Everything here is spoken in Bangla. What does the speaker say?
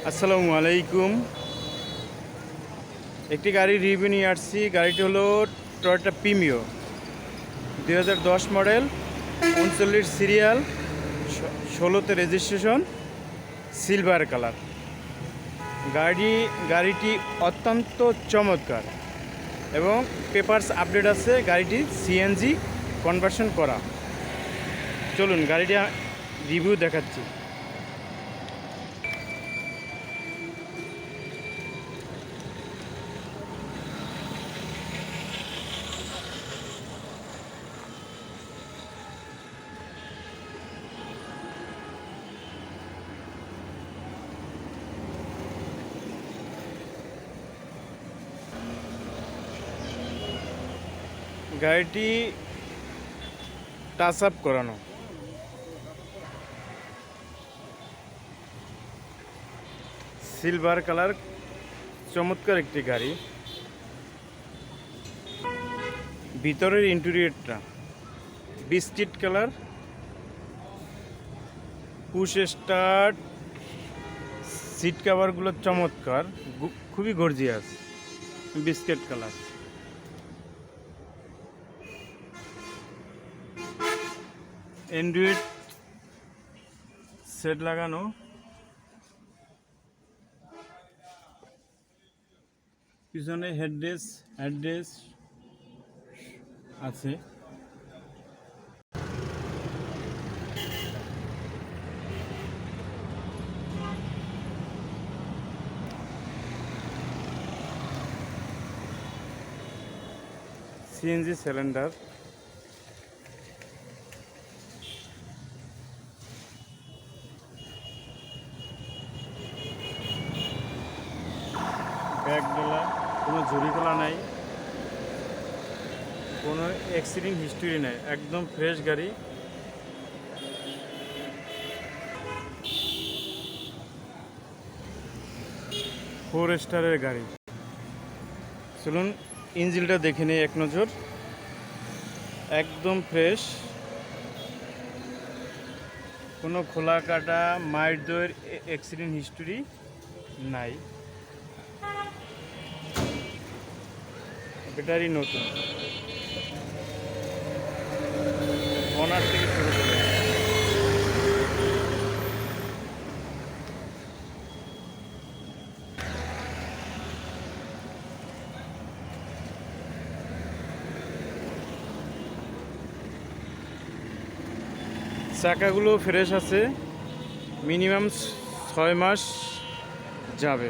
আসসালামু আলাইকুম। একটি গাড়ির রিভিউ নিয়ে আসছি। গাড়িটি হলো টয়োটা প্রিমিও 2010 মডেল, 39 সিরিয়াল, 16তে রেজিস্ট্রেশন, সিলভার কালার। গাড়িটি অত্যন্ত চমৎকার এবং পেপারস আপডেট আছে। গাড়িটি সিএনজি কনভার্সন করা। চলুন গাড়িটি রিভিউ দেখাচ্ছি। গাড়িটি টাচ আপ করানো। সিলভার কালার, চমৎকার একটি গাড়ি। ভিতরের ইন্টেরিয়রটা biscuit colour, push start, seat কাভারগুলো চমৎকার, খুবই gorgeous, biscuit colour. Android set লাগানো। পিছনে হেডরেস্ট আছে। CNG cylinder. ব্যাক ডোলা, কোনো ঝুরি খোলা নাই, কোনো অ্যাক্সিডেন্ট হিস্টরি নাই, একদম ফ্রেশ গাড়ি। ফোর স্টারের গাড়ি। চলুন ইঞ্জিনটা দেখে নিই এক নজর। একদম ফ্রেশ, কোনো খোলা কাটা মাইর দইয়ের অ্যাক্সিডেন্ট হিস্টরি নাই। ব্যাটারি নতুন, অনার থেকে শুরু করে। চাকাগুলো ফ্রেশ আছে, মিনিমাম 6 মাস যাবে।